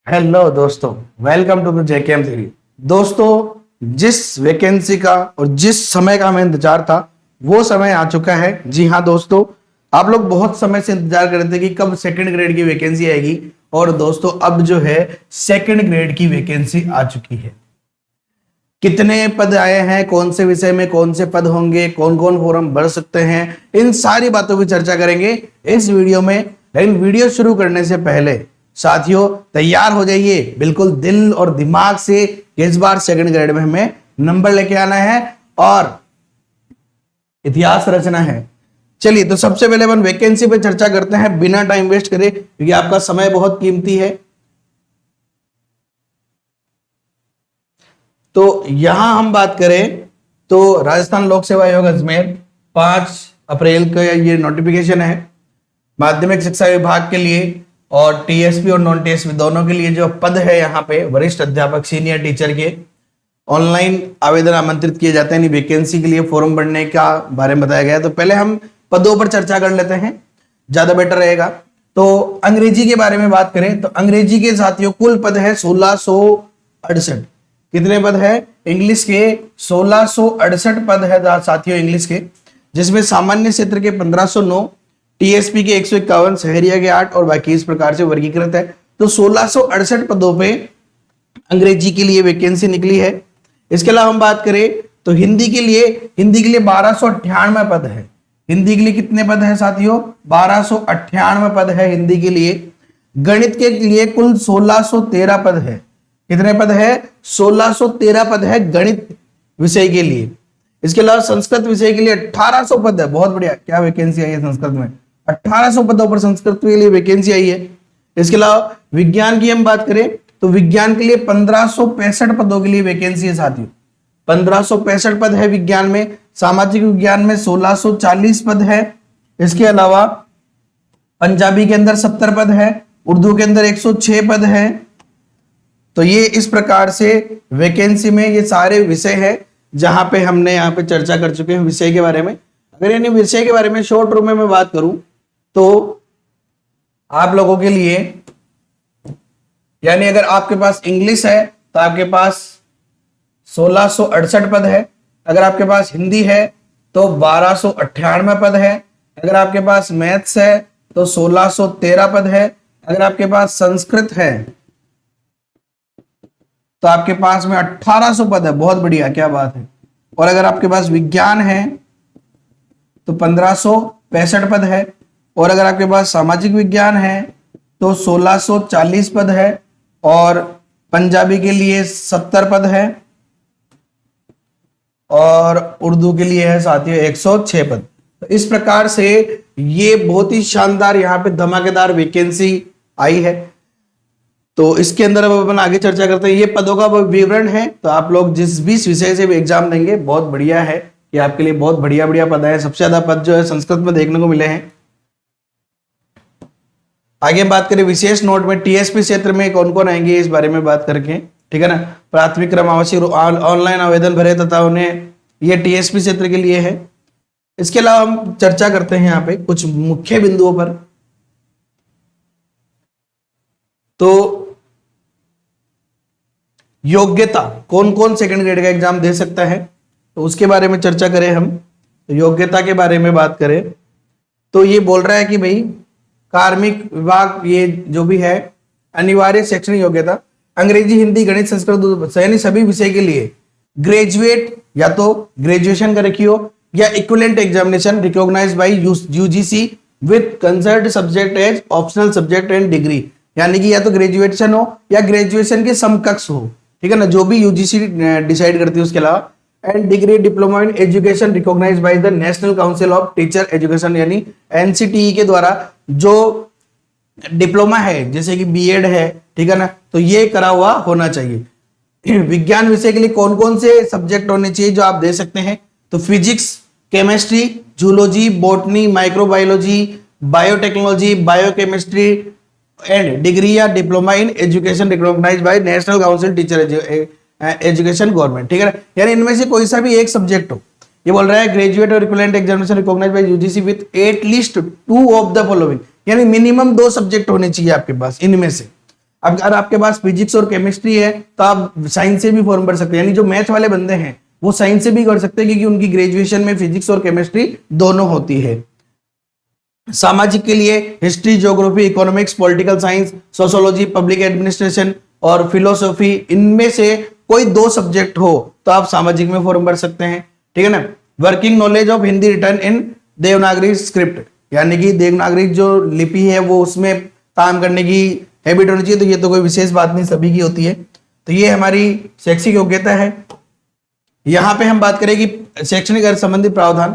Hello दोस्तों, welcome to the JKM series. दोस्तों, जिस वैकेंसी का और जिस समय का हमें इंतजार था वो समय आ चुका है। जी हाँ दोस्तों, आप लोग बहुत समय से इंतजार कर रहे थे कि कब सेकंड ग्रेड की वैकेंसी आएगी। और दोस्तों, अब जो है सेकंड ग्रेड की वैकेंसी आ चुकी है। कितने पद आए हैं, कौन से विषय में कौन से पद होंगे, कौन कौन फॉर्म भर सकते हैं, इन सारी बातों की चर्चा करेंगे इस वीडियो में। लेकिन वीडियो शुरू करने से पहले साथियों तैयार हो जाइए बिल्कुल दिल और दिमाग से कि इस बार सेकंड ग्रेड में हमें नंबर लेके आना है और इतिहास रचना है। चलिए, तो सबसे पहले अपन वैकेंसी पे चर्चा करते हैं बिना टाइम वेस्ट करे, क्योंकि आपका समय बहुत कीमती है। तो यहां हम बात करें तो राजस्थान लोक सेवा आयोग अजमेर 5 अप्रैल का ये नोटिफिकेशन है माध्यमिक शिक्षा विभाग के लिए, और टीएसपी और नॉन टीएसपी दोनों के लिए जो पद है यहाँ पे वरिष्ठ अध्यापक सीनियर टीचर के ऑनलाइन आवेदन आमंत्रित किए जाते हैं। वैकेंसी के लिए फॉर्म भरने का बारे में बताया गया है। तो पहले हम पदों पर चर्चा कर लेते हैं, ज्यादा बेटर रहेगा। तो अंग्रेजी के बारे में बात करें तो अंग्रेजी के साथियों कुल पद है 1668। कितने पद है? इंग्लिश के 1668 पद है साथियों इंग्लिश के, जिसमें सामान्य क्षेत्र के 1509, टीएसपी के 151, शहरिया के 8 और बाकी इस प्रकार से वर्गीकृत है। तो 1668 पदों पे अंग्रेजी के लिए वैकेंसी निकली है। इसके अलावा हम बात करें तो हिंदी के लिए 1298 पद है। हिंदी के लिए कितने पद है साथियों? 1298 पद है हिंदी के लिए। गणित के लिए कुल 1613 पद है। कितने पद है? 1613 पद है गणित विषय के लिए। इसके अलावा संस्कृत विषय के लिए 1800 पद है। बहुत बढ़िया, क्या वैकेंसी आई है संस्कृत में? 1800 पदों पर संस्कृत के लिए वैकेंसी आई है। इसके अलावा विज्ञान की हम बात करें तो विज्ञान के लिए 1565 पदों के लिए वैकेंसी है साथियों। 1565 पद है विज्ञान में। सामाजिक विज्ञान में 1640 पद है। इसके अलावा पंजाबी के अंदर 70 पद है। उर्दू के अंदर 106 पद है। तो ये इस प्रकार से वैकेंसी में ये सारे विषय है जहां पे हमने यहाँ पे चर्चा कर चुके हैं विषय के बारे में। अगर यानी विषय के बारे में शॉर्ट रूप में मैं बात करूं तो आप लोगों के लिए, यानी अगर आपके पास इंग्लिश है तो आपके पास 1668 पद है। अगर आपके पास हिंदी है तो 1298 पद है। अगर आपके पास मैथ्स है तो 1613 पद है। अगर आपके पास संस्कृत है तो आपके पास में 1800 पद है। बहुत बढ़िया, क्या बात है। और अगर आपके पास विज्ञान है तो 1565 पद है। और अगर आपके पास सामाजिक विज्ञान है तो 1640 पद है। और पंजाबी के लिए 70 पद है। और उर्दू के लिए है साथियों 106 पद। तो इस प्रकार से ये बहुत ही शानदार यहाँ पे धमाकेदार वैकेंसी आई है। तो इसके अंदर अब अपन आगे चर्चा करते हैं। ये पदों का विवरण है। तो आप लोग जिस भी विषय से भी एग्जाम देंगे बहुत बढ़िया है कि आपके लिए बहुत बढ़िया बढ़िया पद है। सबसे ज्यादा पद जो है संस्कृत में देखने को मिले हैं। आगे बात करें विशेष नोट में टीएसपी क्षेत्र में कौन कौन आएंगे इस बारे में बात करके, ठीक है ना। प्राथमिक क्रमावशी ऑनलाइन आवेदन भरे तथा उन्हें ये टीएसपी क्षेत्र के लिए है। इसके अलावा हम चर्चा करते हैं यहाँ पे कुछ मुख्य बिंदुओं पर। तो योग्यता, कौन कौन सेकंड ग्रेड का एग्जाम दे सकता है तो उसके बारे में चर्चा करें हम। तो योग्यता के बारे में बात करें तो ये बोल रहा है कि भाई कार्मिक विभाग ये जो भी है अनिवार्य शैक्षणिक योग्यता अंग्रेजी, हिंदी, गणित, संस्कृत यानी सभी विषय के लिए ग्रेजुएट या तो ग्रेजुएशन कर रखी हो या equivalent examination recognised by UGC with concerned subject as optional subject and degree, यानी कि या तो ग्रेजुएशन हो या ग्रेजुएशन के समकक्ष हो, ठीक है ना, जो भी यूजीसी डिसाइड करती है उसके अलावा। And degree diploma in education recognised by the national council of teacher education, यानी एनसीटीई के द्वारा जो डिप्लोमा है जैसे कि बीएड है, ठीक है ना, तो ये करा हुआ होना चाहिए। विज्ञान विषय के लिए कौन कौन से सब्जेक्ट होने चाहिए जो आप दे सकते हैं? तो physics, chemistry, zoology, botany, microbiology, biotechnology, biochemistry and degree या diploma in education recognised by national council teacher education government, ठीक है ना, यानी इनमें से कोई सा भी एक सब्जेक्ट हो। ये बोल रहा है ग्रेजुएट और equivalent examination recognised by UGC with at least 2 of the following, यानी मिनिमम 2 सब्जेक्ट होने चाहिए आपके पास इनमें से। अब अगर आपके पास फिजिक्स और केमिस्ट्री है तो आप साइंस से भी फॉर्म भर सकते हैं, यानी जो मैथ वाले बंदे हैं वो साइंस से भी कर सकते हैं, क्योंकि उनकी ग्रेजुएशन में फिजिक्स और केमिस्ट्री दोनों होती है। सामाजिक के लिए history, geography, economics, political science, sociology, public administration और फिलोसॉफी, इनमें से कोई 2 सब्जेक्ट हो तो आप सामाजिक में फॉर्म भर सकते हैं, ठीक है ना। Working knowledge of Hindi return in Devanagari script, यानी कि देवनागरी जो लिपि है वो उसमें काम करने की हैबिट होनी चाहिए, तो ये तो कोई विशेष बात नहीं, सभी की होती है। तो ये हमारी शैक्षिक योग्यता है। यहां पे हम बात करें कि शैक्षणिक अर्थ संबंधी प्रावधान,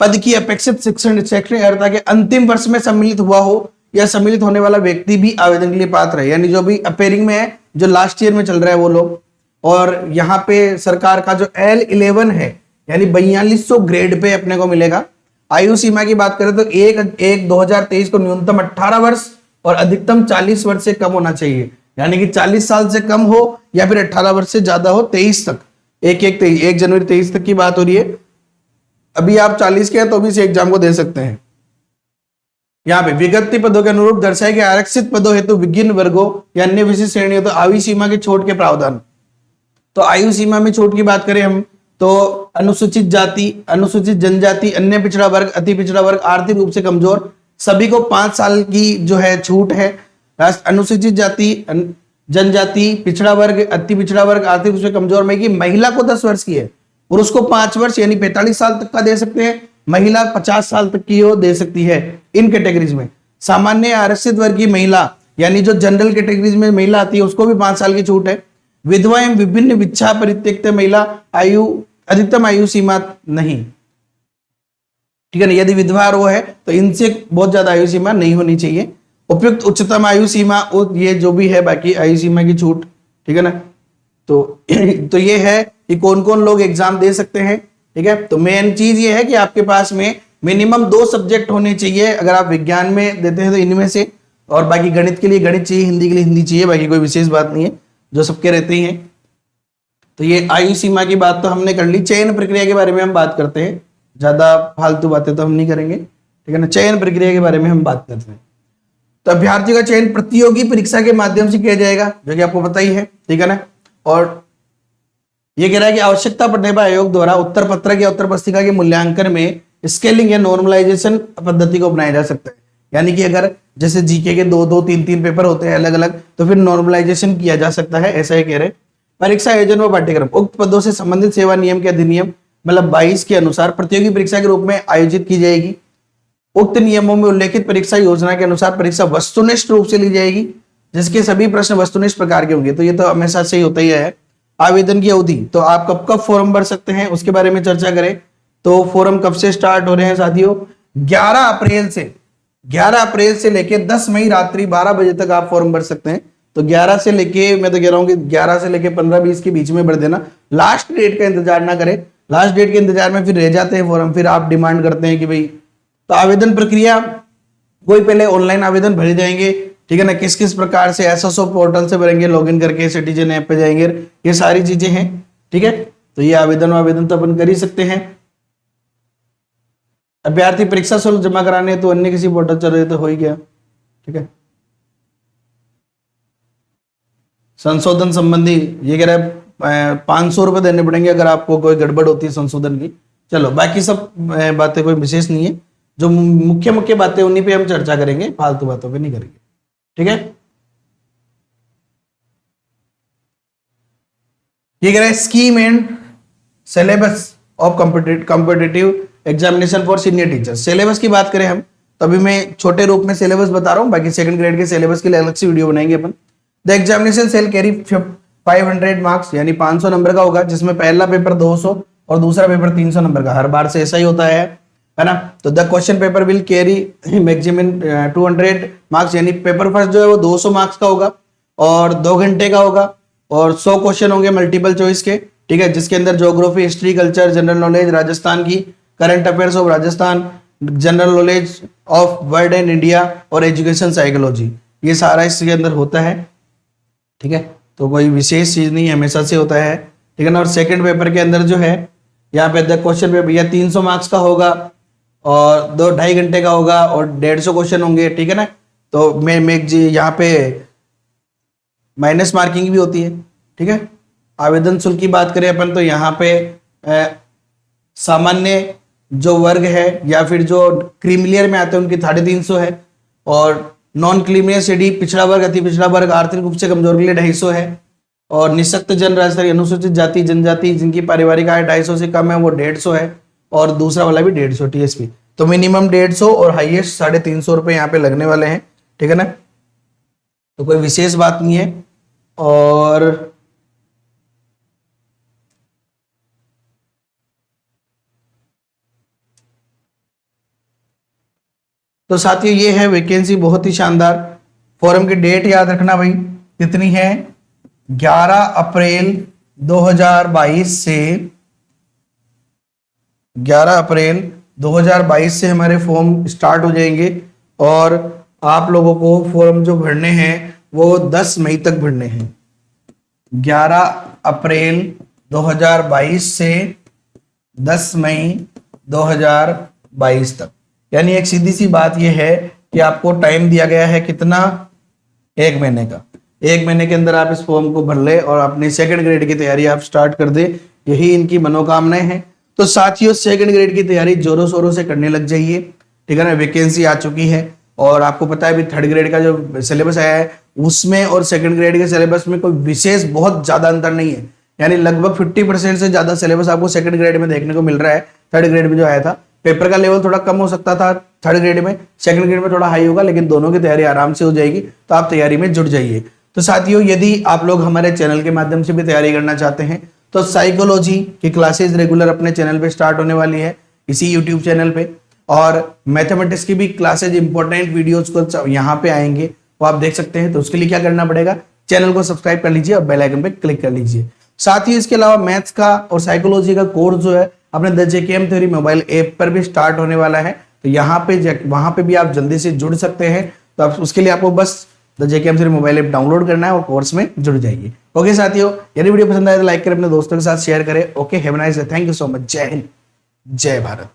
पद की अपेक्षित शिक्षण शैक्षणिक अर्हता के अंतिम वर्ष में सम्मिलित हुआ हो या सम्मिलित होने वाला व्यक्ति भी आवेदन के लिए पात्र है, यानी जो भी अपेयरिंग में है, जो लास्ट ईयर में चल रहा है वो लोग। और यहाँ पे सरकार का जो L11 है, यानी 4200 ग्रेड पे अपने को मिलेगा। आयु सीमा की बात करें तो 1/1/2023 को न्यूनतम 18 वर्ष और अधिकतम 40 वर्ष से कम होना चाहिए, यानी कि 40 साल से कम हो या फिर 18 वर्ष से ज्यादा हो 23 तक। 1 जनवरी 23 तक की बात हो रही है। अभी आप 40 के हैं तो भी इस एग्जाम को दे सकते हैं। यहाँ पे विज्ञप्ति पदों के अनुरूप दर्शाए गए आरक्षित पदों हेतु विभिन्न वर्गों या अन्य विशिष्ट श्रेणियों तो आयु सीमा की छूट के प्रावधान। तो आयु सीमा में छूट की बात करें हम तो अनुसूचित जाति, अनुसूचित जनजाति, अन्य पिछड़ा वर्ग, अति पिछड़ा वर्ग, आर्थिक रूप से कमजोर, सभी को 5 साल की जो है छूट है। अनुसूचित जाति, जनजाति, पिछड़ा वर्ग, अति पिछड़ा वर्ग, आर्थिक रूप से कमजोर में की महिला को 10 वर्ष की है, पुरुष को 5 वर्ष यानी 45 साल तक का दे सकते हैं, महिला 50 साल तक की हो दे सकती है इन कैटेगरीज में। सामान्य आरक्षित वर्ग की महिला यानी जो जनरल कैटेगरीज में महिला आती है उसको भी 5 साल की छूट है। विधवा एवं विभिन्न विच्छा परित्यक्त महिला आयु अधिकतम आयु सीमा नहीं, ठीक है ना। यदि विधवा रो है तो इनसे बहुत ज्यादा आयु सीमा नहीं होनी चाहिए। उपयुक्त उच्चतम आयु सीमा ये जो भी है बाकी आयु सीमा की छूट, ठीक है ना। तो ये है कि कौन कौन लोग एग्जाम दे सकते हैं, ठीक है। तो मेन चीज ये है कि आपके पास में मिनिमम 2 सब्जेक्ट होने चाहिए अगर आप विज्ञान में देते हैं तो इनमें से, और बाकी गणित के लिए गणित चाहिए, हिंदी के लिए हिंदी चाहिए, बाकी कोई विशेष बात नहीं है, जो सबके रहते ही हैं। तो ये आयु सीमा की बात तो हमने कर ली। चयन प्रक्रिया के बारे में हम बात करते हैं, ज्यादा फालतू बातें तो हम नहीं करेंगे, ठीक है ना। चयन प्रक्रिया के बारे में हम बात करते हैं। तो अभ्यर्थी का चयन प्रतियोगी परीक्षा के माध्यम से किया जाएगा, जो कि आपको पता ही है, ठीक है ना। और ये कह रहा है कि आवश्यकता पड़ने पर आयोग द्वारा उत्तर पत्रक या उत्तर पुस्तिका के मूल्यांकन में स्केलिंग या नॉर्मलाइजेशन पद्धति को अपनाया जा सकता है, यानी कि अगर जैसे जीके के 2-2, 3-3 पेपर होते हैं अलग अलग, तो फिर नॉर्मलाइजेशन किया जा सकता है, ऐसा ही कह रहे। परीक्षा आयोजन व पाठ्यक्रम, उक्त पदों से संबंधित सेवा नियम के अधिनियम मतलब 22 के अनुसार प्रतियोगी परीक्षा के रूप में आयोजित की जाएगी। उक्त नियमों में उल्लेखित परीक्षा योजना के अनुसार परीक्षा वस्तुनिष्ठ रूप से ली जाएगी, जिसके सभी प्रश्न वस्तुनिष्ठ प्रकार के होंगे। तो ये तो हमेशा से ही होता ही है। आवेदन की अवधि, तो आप कब कब फॉर्म भर सकते हैं उसके बारे में चर्चा करें। तो फॉर्म कब से स्टार्ट हो रहे हैं साथियों, 11 अप्रैल से लेके 10 मई रात्रि 12 बजे तक आप फॉर्म भर सकते हैं। तो 11 से लेके, मैं तो कह रहा हूं कि 11 से लेके 15-20 के बीच में भर देना, लास्ट डेट का इंतजार ना करें। लास्ट डेट के इंतजार में फिर रह जाते हैं फॉर्म, फिर आप डिमांड करते हैं कि भाई। तो आवेदन प्रक्रिया, कोई पहले ऑनलाइन आवेदन भरे जाएंगे, ठीक है ना। किस किस प्रकार से एसएसओ पोर्टल से भरेंगे, लॉगिन करके सिटीजन ऐप पे जाएंगे, ये सारी चीजें हैं, ठीक है। तो ये आवेदन तो अपन कर ही सकते हैं। अभ्यर्थी परीक्षा शुल्क जमा कराने तो अन्य किसी पोर्टल चल रहे तो हो ही गया, ठीक है। संशोधन संबंधी ये कह रहा है 500 रुपए देने पड़ेंगे अगर आपको कोई गड़बड़ होती है संशोधन की। चलो बाकी सब बातें कोई विशेष नहीं है, जो मुख्य मुख्य बातें उन्हीं पे हम चर्चा करेंगे, फालतू बातों पे नहीं करेंगे, ठीक है। ये कह रहा है scheme and syllabus of competitive examination for senior teacher. Syllabus की बात करें हम तो अभी मैं छोटे रूप में सिलेबस बता रहा हूं, बाकी सेकंड ग्रेड के सिलेबस के लिए अलग से वीडियो बनाएंगे अपन। The examination cell carry 500 marks यानी 500 नंबर का होगा, जिसमें पहला पेपर 200 और दूसरा पेपर 300 नंबर का। हर बार से ऐसा ही होता है ना। तो the question paper will carry maximum 200 marks, यानी पेपर फर्स्ट जो है वो 200 मार्क्स का होगा और 2 घंटे का होगा, और 100 क्वेश्चन होंगे मल्टीपल चॉइस के, ठीक है, जिसके अंदर geography, history, culture, general knowledge Rajasthan की, current affairs of Rajasthan, general knowledge of world and India और एजुकेशन साइकोलॉजी, ये सारा इसके अंदर होता है, ठीक है। तो कोई विशेष चीज नहीं, हमेशा से होता है, ठीक है ना। और सेकंड पेपर के अंदर जो है यहाँ पे द क्वेश्चन पेपर या 300 मार्क्स का होगा और 2-2.5 घंटे का होगा और 150 क्वेश्चन होंगे, ठीक है ना। तो मैं यहाँ पे माइनस मार्किंग भी होती है। ठीक है, आवेदन शुल्क की बात करें अपन तो यहाँ पे सामान्य जो वर्ग है या फिर जो क्रीमिलियर में आते हैं उनकी 350 है, और नॉन क्रीमिलियर सीडी पिछड़ा वर्ग, अति पिछड़ा वर्ग, आर्थिक रूप से कमजोर के लिए 250 है, और निःशक्त जन राज्य स्तरीय अनुसूचित जाति जनजाति जिनकी पारिवारिक आय 250 से कम है वो 150 है, और दूसरा वाला भी 150 टीएसपी। तो मिनिमम 150 और हाईएस्ट 350 रुपए यहाँ पे लगने वाले हैं। ठीक है ना, तो कोई विशेष बात नहीं है। और तो साथियों ये है वैकेंसी, बहुत ही शानदार। फॉर्म की डेट याद रखना भाई, कितनी है, 11 अप्रैल 2022 से 11 अप्रैल 2022 से हमारे फॉर्म स्टार्ट हो जाएंगे, और आप लोगों को फॉर्म जो भरने हैं वो 10 मई तक भरने हैं। 11 अप्रैल 2022 से 10 मई 2022 तक, यानी एक सीधी सी बात यह है कि आपको टाइम दिया गया है कितना, 1 महीने का। 1 महीने के अंदर आप इस फॉर्म को भर ले और अपनी सेकंड ग्रेड की तैयारी आप स्टार्ट कर दे, यही इनकी मनोकामनाएं हैं। तो साथियों सेकंड ग्रेड की तैयारी जोरों शोरों से करने लग जाइए। ठीक है ना, वैकेंसी आ चुकी है, और आपको पता है अभी थर्ड ग्रेड का जो सिलेबस आया है उसमें और सेकंड ग्रेड के सिलेबस में कोई विशेष बहुत ज्यादा अंतर नहीं है, यानी लगभग 50% से ज्यादा सिलेबस आपको सेकंड ग्रेड में देखने को मिल रहा है। थर्ड ग्रेड में जो आया था, पेपर का लेवल थोड़ा कम हो सकता था थर्ड ग्रेड में, सेकंड ग्रेड में थोड़ा हाई होगा, लेकिन दोनों की तैयारी आराम से हो जाएगी। तो आप तैयारी में जुट जाइए। तो साथियों यदि आप लोग हमारे चैनल के माध्यम से भी तैयारी करना चाहते हैं तो साइकोलॉजी की क्लासेस रेगुलर अपने चैनल पे स्टार्ट होने वाली है, इसी यूट्यूब चैनल पे, और मैथमेटिक्स की भी क्लासेज इंपॉर्टेंट वीडियोज को यहाँ पे आएंगे, वो आप देख सकते हैं। तो उसके लिए क्या करना पड़ेगा, चैनल को सब्सक्राइब कर लीजिए और बेल आइकन पे क्लिक कर लीजिए। साथ ही इसके अलावा मैथ्स का और साइकोलॉजी का कोर्स जो है अपने the JKM theory mobile app पर भी स्टार्ट होने वाला है। तो यहाँ पे वहां पे भी आप जल्दी से जुड़ सकते हैं। तो आप उसके लिए आपको बस the JKM theory mobile app download करना है और कोर्स में जुड़ जाइए। ओके साथियों, यदि वीडियो पसंद आए तो लाइक करें, अपने दोस्तों के साथ शेयर करें। Okay, have a nice day, thank you so much, जय हिंद, जय भारत।